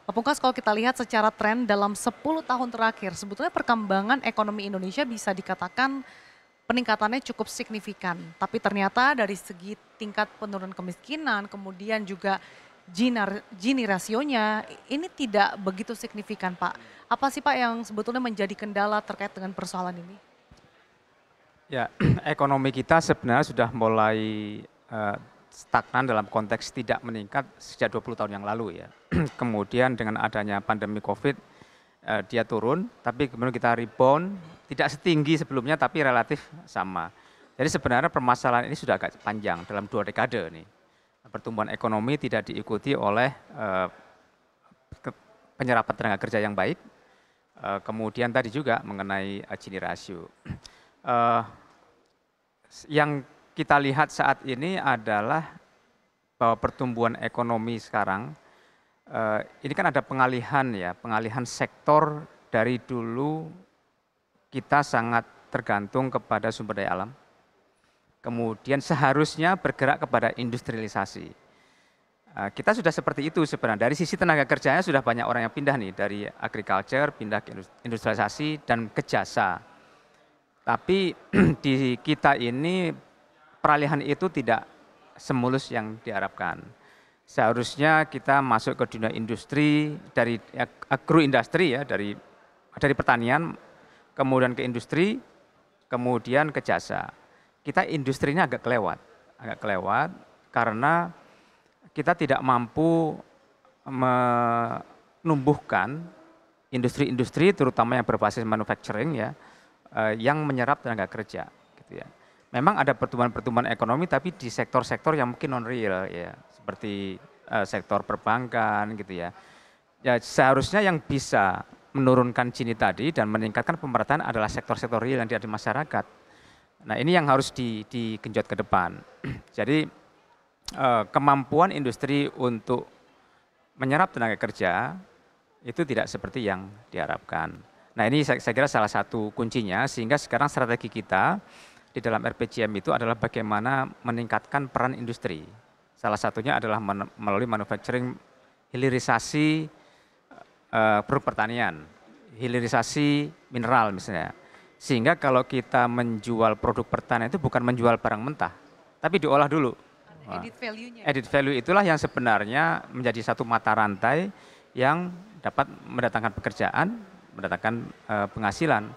Pak Pungkas, kalau kita lihat secara tren dalam 10 tahun terakhir, sebetulnya perkembangan ekonomi Indonesia bisa dikatakan peningkatannya cukup signifikan. Tapi ternyata dari segi tingkat penurunan kemiskinan, kemudian juga Gini rasionya, ini tidak begitu signifikan Pak. Apa sih Pak yang sebetulnya menjadi kendala terkait dengan persoalan ini? Ya, ekonomi kita sebenarnya sudah mulai stagnan dalam konteks tidak meningkat sejak 20 tahun yang lalu ya. Kemudian dengan adanya pandemi Covid, dia turun, tapi kemudian kita rebound, tidak setinggi sebelumnya tapi relatif sama. Jadi sebenarnya permasalahan ini sudah agak panjang dalam 2 dekade nih. Pertumbuhan ekonomi tidak diikuti oleh penyerapan tenaga kerja yang baik, kemudian tadi juga mengenai Gini rasio. Yang kita lihat saat ini adalah bahwa pertumbuhan ekonomi sekarang, ini kan ada pengalihan ya, pengalihan sektor dari dulu kita sangat tergantung kepada sumber daya alam, kemudian seharusnya bergerak kepada industrialisasi. Kita sudah seperti itu sebenarnya, dari sisi tenaga kerjanya sudah banyak orang yang pindah nih, dari agriculture, pindah ke industrialisasi dan ke jasa. Tapi di kita ini peralihan itu tidak semulus yang diharapkan. Seharusnya kita masuk ke dunia industri, dari agroindustri ya, dari pertanian, kemudian ke industri, kemudian ke jasa. Kita industrinya agak kelewat karena kita tidak mampu menumbuhkan industri-industri terutama yang berbasis manufacturing ya, yang menyerap tenaga kerja gitu ya. Memang ada pertumbuhan-pertumbuhan ekonomi tapi di sektor-sektor yang mungkin non real ya, seperti sektor perbankan gitu ya. Ya seharusnya yang bisa menurunkan Gini tadi dan meningkatkan pemerataan adalah sektor-sektor real yang ada di masyarakat. Nah ini yang harus digenjot ke depan. Jadi kemampuan industri untuk menyerap tenaga kerja itu tidak seperti yang diharapkan. Nah ini saya kira salah satu kuncinya, sehingga sekarang strategi kita di dalam RPJM itu adalah bagaimana meningkatkan peran industri. Salah satunya adalah melalui manufacturing, hilirisasi produk pertanian, hilirisasi mineral misalnya. Sehingga kalau kita menjual produk pertanian itu bukan menjual barang mentah, tapi diolah dulu. Edit value-nya. Edit value itulah yang sebenarnya menjadi satu mata rantai yang dapat mendatangkan pekerjaan, mendatangkan penghasilan.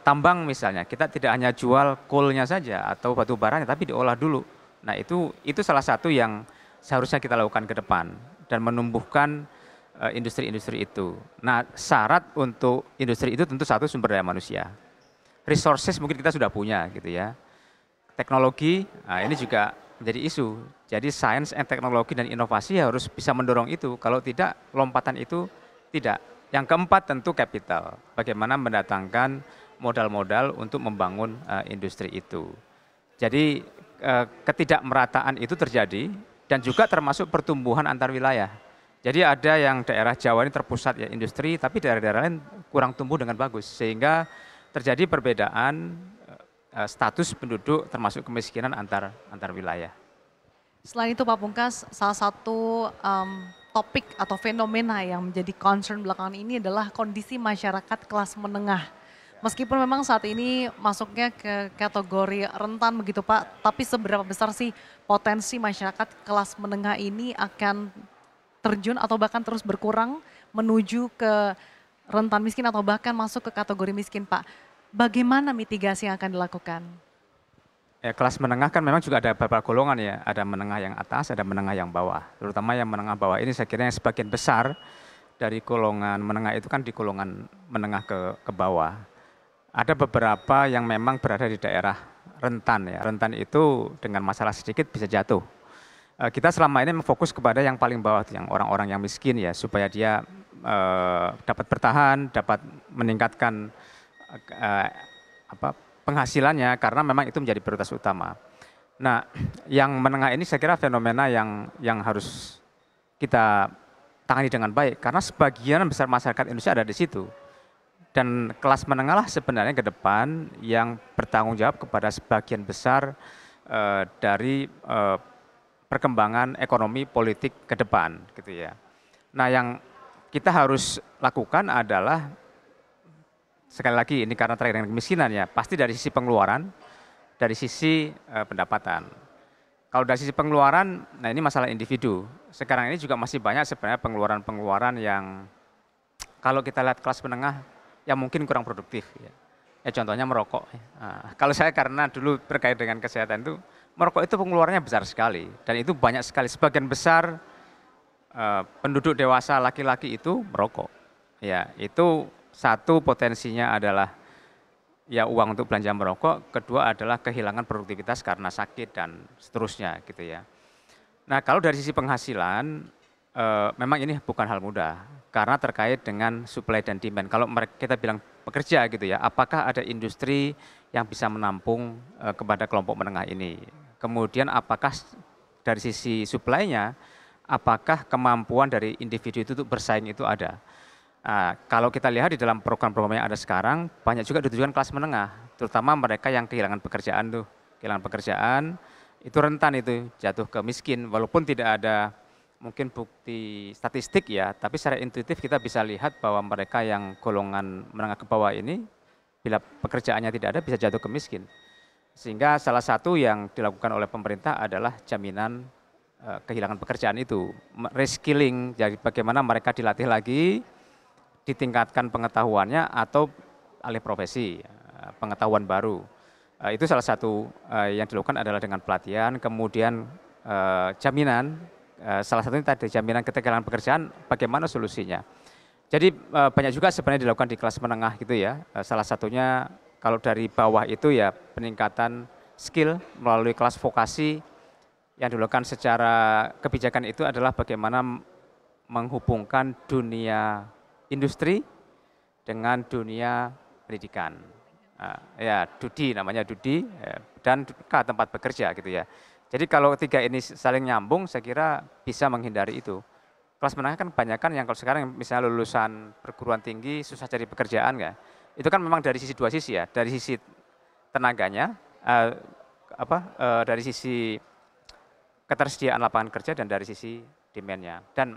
Tambang misalnya, kita tidak hanya jual coal-nya saja atau batu baranya, tapi diolah dulu. Nah itu salah satu yang seharusnya kita lakukan ke depan dan menumbuhkan industri-industri itu. Nah syarat untuk industri itu tentu satu sumber daya manusia. Resources mungkin kita sudah punya gitu ya. Teknologi, nah ini juga menjadi isu. Jadi sains and teknologi dan inovasi harus bisa mendorong itu. Kalau tidak, lompatan itu tidak. Yang keempat tentu capital. Bagaimana mendatangkan modal-modal untuk membangun industri itu. Jadi ketidakmerataan itu terjadi dan juga termasuk pertumbuhan antar wilayah. Jadi ada yang daerah Jawa ini terpusat ya industri, tapi daerah-daerah lain kurang tumbuh dengan bagus. Sehingga terjadi perbedaan status penduduk termasuk kemiskinan antar wilayah. Selain itu Pak Pungkas, salah satu topik atau fenomena yang menjadi concern belakangan ini adalah kondisi masyarakat kelas menengah. Meskipun memang saat ini masuknya ke kategori rentan begitu Pak, tapi seberapa besar sih potensi masyarakat kelas menengah ini akan terjun atau bahkan terus berkurang menuju ke rentan miskin atau bahkan masuk ke kategori miskin Pak? Bagaimana mitigasi yang akan dilakukan? Ya, kelas menengah kan memang juga ada beberapa golongan ya, ada menengah yang atas, ada menengah yang bawah. Terutama yang menengah bawah ini saya kira yang sebagian besar dari golongan menengah itu kan di golongan menengah ke bawah. Ada beberapa yang memang berada di daerah rentan ya, rentan itu dengan masalah sedikit bisa jatuh. Kita selama ini fokus kepada yang paling bawah, yang orang-orang yang miskin ya, supaya dia dapat bertahan, dapat meningkatkan penghasilannya karena memang itu menjadi prioritas utama. Nah, yang menengah ini saya kira fenomena yang harus kita tangani dengan baik karena sebagian besar masyarakat Indonesia ada di situ. Dan kelas menengah lah sebenarnya ke depan yang bertanggung jawab kepada sebagian besar dari perkembangan ekonomi politik ke depan gitu ya. Nah, yang kita harus lakukan adalah, sekali lagi ini karena terkait dengan kemiskinan ya, pasti dari sisi pengeluaran, dari sisi pendapatan. Kalau dari sisi pengeluaran, nah ini masalah individu. Sekarang ini juga masih banyak sebenarnya pengeluaran-pengeluaran yang kalau kita lihat kelas menengah yang mungkin kurang produktif. Ya, contohnya merokok. Nah, kalau saya karena dulu terkait dengan kesehatan itu, merokok itu pengeluarannya besar sekali. Dan itu banyak sekali, sebagian besar penduduk dewasa laki-laki itu merokok. Ya, itu satu potensinya adalah ya uang untuk belanja merokok, kedua adalah kehilangan produktivitas karena sakit dan seterusnya gitu ya. Nah kalau dari sisi penghasilan, memang ini bukan hal mudah karena terkait dengan supply dan demand. Kalau kita bilang pekerja gitu ya, apakah ada industri yang bisa menampung kepada kelompok menengah ini? Kemudian apakah dari sisi supply-nya, apakah kemampuan dari individu itu untuk bersaing itu ada? Nah, kalau kita lihat di dalam program-program yang ada sekarang, banyak juga ditujukan kelas menengah, terutama mereka yang kehilangan pekerjaan tuh. Kehilangan pekerjaan, itu rentan itu jatuh ke miskin, walaupun tidak ada mungkin bukti statistik ya, tapi secara intuitif kita bisa lihat bahwa mereka yang golongan menengah ke bawah ini, bila pekerjaannya tidak ada bisa jatuh ke miskin. Sehingga salah satu yang dilakukan oleh pemerintah adalah jaminan kehilangan pekerjaan itu, reskilling, jadi bagaimana mereka dilatih lagi, ditingkatkan pengetahuannya atau alih profesi, pengetahuan baru. Itu salah satu yang dilakukan adalah dengan pelatihan, kemudian jaminan, salah satunya tadi jaminan ketegangan pekerjaan, bagaimana solusinya. Jadi banyak juga sebenarnya dilakukan di kelas menengah gitu ya, salah satunya kalau dari bawah itu ya peningkatan skill melalui kelas vokasi yang dilakukan secara kebijakan itu adalah bagaimana menghubungkan dunia industri dengan dunia pendidikan. Ya, Dudi namanya Dudi dan tempat bekerja gitu ya. Jadi kalau tiga ini saling nyambung, saya kira bisa menghindari itu. Kelas menengah kan kebanyakan yang kalau sekarang misalnya lulusan perguruan tinggi susah cari pekerjaan ya. Itu kan memang dari sisi dua sisi ya, dari sisi tenaganya, dari sisi ketersediaan lapangan kerja dan dari sisi demand-nya. Dan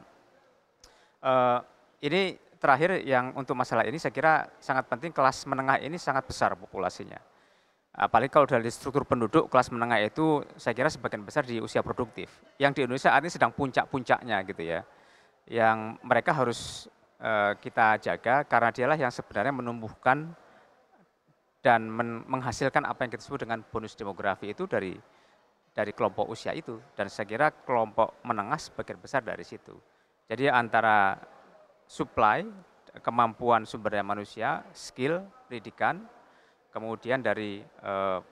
ini terakhir yang untuk masalah ini saya kira sangat penting, kelas menengah ini sangat besar populasinya. Apalagi kalau dari struktur penduduk kelas menengah itu saya kira sebagian besar di usia produktif. Yang di Indonesia saat ini sedang puncak-puncaknya gitu ya. Yang mereka harus kita jaga karena dialah yang sebenarnya menumbuhkan dan menghasilkan apa yang kita sebut dengan bonus demografi itu dari kelompok usia itu. Dan saya kira kelompok menengah sebagian besar dari situ. Jadi antara supply, kemampuan sumber daya manusia, skill, pendidikan, kemudian dari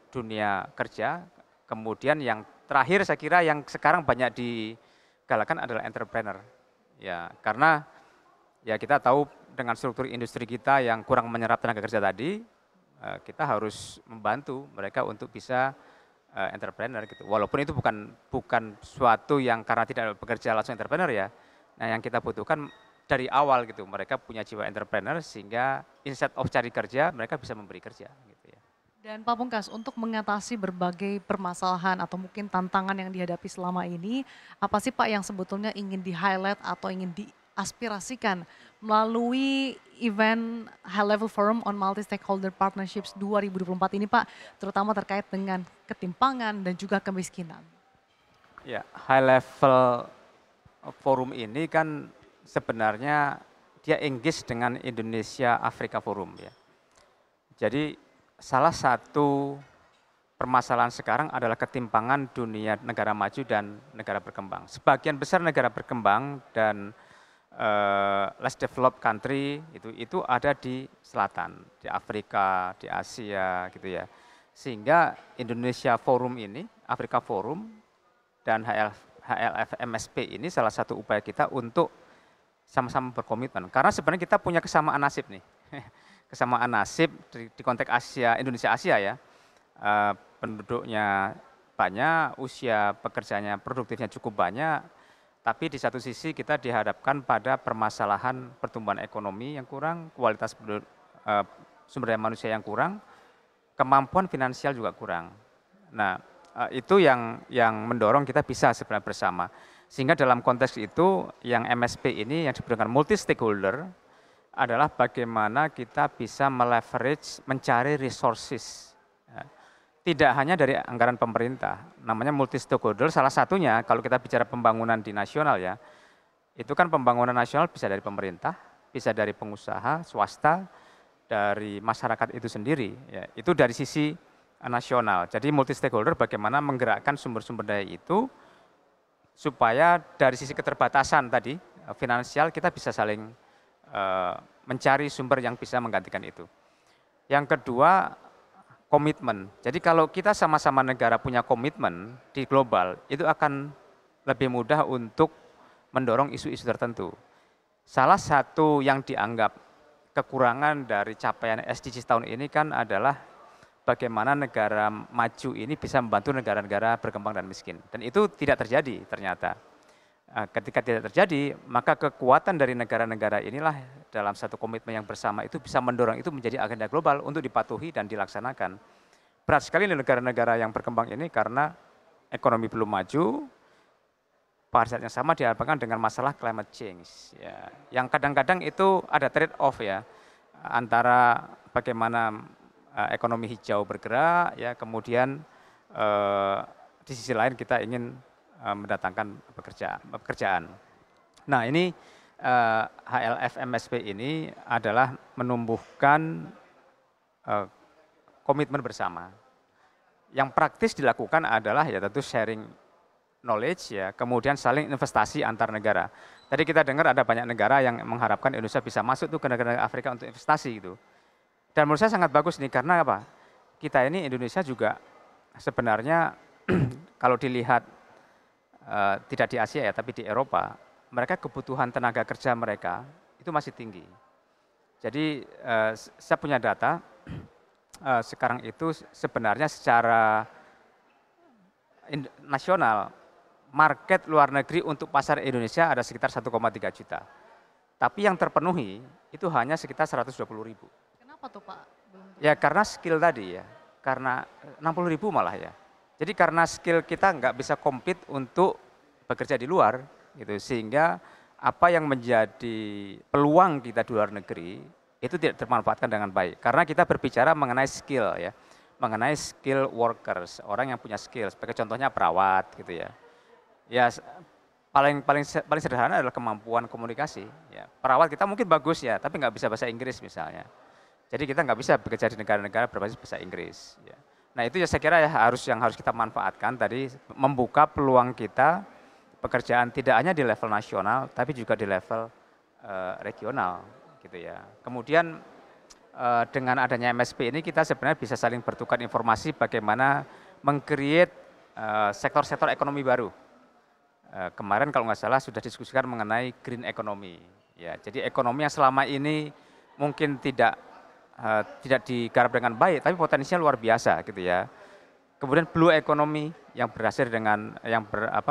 dunia kerja, kemudian yang terakhir saya kira yang sekarang banyak digalakkan adalah entrepreneur. Ya, karena ya kita tahu dengan struktur industri kita yang kurang menyerap tenaga kerja tadi, kita harus membantu mereka untuk bisa entrepreneur gitu. Walaupun itu bukan suatu yang karena tidak bekerja langsung entrepreneur ya. Nah, yang kita butuhkan dari awal gitu, mereka punya jiwa entrepreneur sehingga instead of cari kerja, mereka bisa memberi kerja gitu ya. Dan Pak Pungkas, untuk mengatasi berbagai permasalahan atau mungkin tantangan yang dihadapi selama ini, apa sih Pak yang sebetulnya ingin di-highlight atau ingin diaspirasikan melalui event High Level Forum on Multi-Stakeholder Partnerships 2024 ini Pak, terutama terkait dengan ketimpangan dan juga kemiskinan? Ya, High Level Forum ini kan sebenarnya dia engage dengan Indonesia Afrika Forum ya. Jadi salah satu permasalahan sekarang adalah ketimpangan dunia negara maju dan negara berkembang. Sebagian besar negara berkembang dan less developed country itu ada di selatan, di Afrika, di Asia gitu ya. Sehingga Indonesia Forum ini, Afrika Forum dan HLFMSP ini salah satu upaya kita untuk sama-sama berkomitmen. Karena sebenarnya kita punya kesamaan nasib nih. Kesamaan nasib di konteks Indonesia Asia ya. Penduduknya banyak, usia pekerjaannya produktifnya cukup banyak, tapi di satu sisi kita dihadapkan pada permasalahan pertumbuhan ekonomi yang kurang, kualitas sumber daya manusia yang kurang, kemampuan finansial juga kurang. Nah, itu yang mendorong kita bisa sebenarnya bersama. Sehingga dalam konteks itu yang MSP ini yang disebut dengan multi stakeholder adalah bagaimana kita bisa meleverage, mencari resources. Ya. Tidak hanya dari anggaran pemerintah, namanya multi stakeholder salah satunya kalau kita bicara pembangunan di nasional ya, itu kan pembangunan nasional bisa dari pemerintah, bisa dari pengusaha, swasta, dari masyarakat itu sendiri. Ya. Itu dari sisi nasional. Jadi multi stakeholder bagaimana menggerakkan sumber-sumber daya itu supaya dari sisi keterbatasan tadi finansial kita bisa saling mencari sumber yang bisa menggantikan itu. Yang kedua komitmen. Jadi kalau kita sama-sama negara punya komitmen di global itu akan lebih mudah untuk mendorong isu-isu tertentu. Salah satu yang dianggap kekurangan dari capaian SDGs tahun ini kan adalah bagaimana negara maju ini bisa membantu negara-negara berkembang dan miskin. Dan itu tidak terjadi ternyata. Ketika tidak terjadi, maka kekuatan dari negara-negara inilah dalam satu komitmen yang bersama itu bisa mendorong itu menjadi agenda global untuk dipatuhi dan dilaksanakan. Berat sekali negara-negara yang berkembang ini karena ekonomi belum maju, pada saat yang sama dihadapkan dengan masalah climate change. Ya. Yang kadang-kadang itu ada trade off ya, antara bagaimana ekonomi hijau bergerak, ya kemudian di sisi lain kita ingin mendatangkan pekerjaan. Nah ini HLF MSP ini adalah menumbuhkan komitmen bersama. Yang praktis dilakukan adalah ya tentu sharing knowledge ya, kemudian saling investasi antar negara. Tadi kita dengar ada banyak negara yang mengharapkan Indonesia bisa masuk tuh ke negara Afrika untuk investasi gitu. Dan menurut saya sangat bagus nih karena apa? Kita ini Indonesia juga sebenarnya kalau dilihat tidak di Asia ya, tapi di Eropa, mereka kebutuhan tenaga kerja mereka itu masih tinggi. Jadi saya punya data sekarang itu sebenarnya secara nasional market luar negeri untuk pasar Indonesia ada sekitar 1,3 juta. Tapi yang terpenuhi itu hanya sekitar 120.000. Kenapa tuh Pak? Ya karena skill tadi ya, karena 60.000 malah ya. Jadi karena skill kita nggak bisa compete untuk bekerja di luar, gitu, sehingga apa yang menjadi peluang kita di luar negeri itu tidak termanfaatkan dengan baik. Karena kita berbicara mengenai skill ya, mengenai skill workers, orang yang punya skill. Sebagai contohnya perawat, gitu ya. Ya paling sederhana adalah kemampuan komunikasi. Ya, perawat kita mungkin bagus ya, tapi nggak bisa bahasa Inggris misalnya. Jadi kita nggak bisa bekerja di negara-negara berbasis bahasa Inggris. Ya. Nah itu ya saya kira ya yang harus kita manfaatkan tadi membuka peluang kita pekerjaan tidak hanya di level nasional, tapi juga di level regional, gitu ya. Kemudian dengan adanya MSP ini kita sebenarnya bisa saling bertukar informasi bagaimana meng-create sektor-sektor ekonomi baru. Kemarin kalau nggak salah sudah diskusikan mengenai green economy. Ya, jadi ekonomi yang selama ini mungkin tidak digarap dengan baik, tapi potensinya luar biasa gitu ya. Kemudian blue economy yang berhasil dengan yang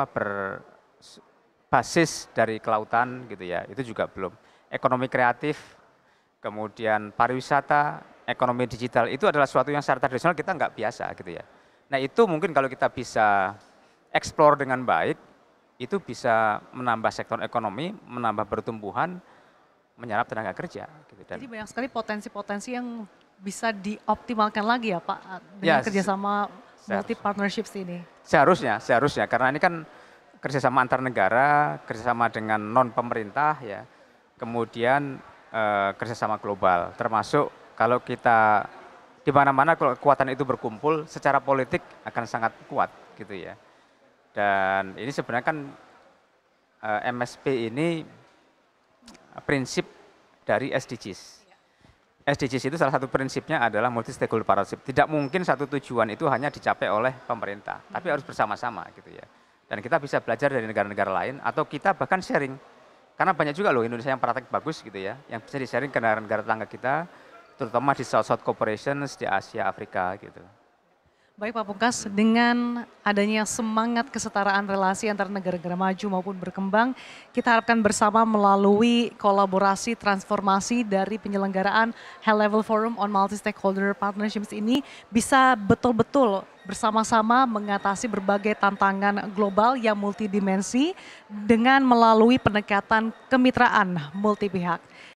berbasis dari kelautan gitu ya, itu juga belum. Ekonomi kreatif, kemudian pariwisata, ekonomi digital itu adalah suatu yang secara tradisional kita nggak biasa gitu ya. Nah itu mungkin kalau kita bisa explore dengan baik, itu bisa menambah sektor ekonomi, menambah pertumbuhan, menyerap tenaga kerja. Gitu. Dan jadi banyak sekali potensi-potensi yang bisa dioptimalkan lagi ya Pak dengan kerjasama multi partnerships ini. Seharusnya karena ini kan kerjasama antar negara, kerjasama dengan non pemerintah ya, kemudian kerjasama global. Termasuk kalau kita di mana-mana kalau kekuatan itu berkumpul, secara politik akan sangat kuat gitu ya. Dan ini sebenarnya kan MSP ini prinsip dari SDGs. SDGs itu salah satu prinsipnya adalah multi stakeholder partnership. Tidak mungkin satu tujuan itu hanya dicapai oleh pemerintah, tapi harus bersama-sama gitu ya. Dan kita bisa belajar dari negara-negara lain atau kita bahkan sharing. Karena banyak juga loh Indonesia yang praktek bagus gitu ya, yang bisa di-sharing ke negara-negara tetangga kita, terutama di South-South Cooperations di Asia, Afrika gitu. Baik Pak Pungkas, dengan adanya semangat kesetaraan relasi antara negara-negara maju maupun berkembang, kita harapkan bersama melalui kolaborasi transformasi dari penyelenggaraan High Level Forum on Multi-Stakeholder Partnerships ini bisa betul-betul bersama-sama mengatasi berbagai tantangan global yang multidimensi dengan melalui pendekatan kemitraan multi pihak.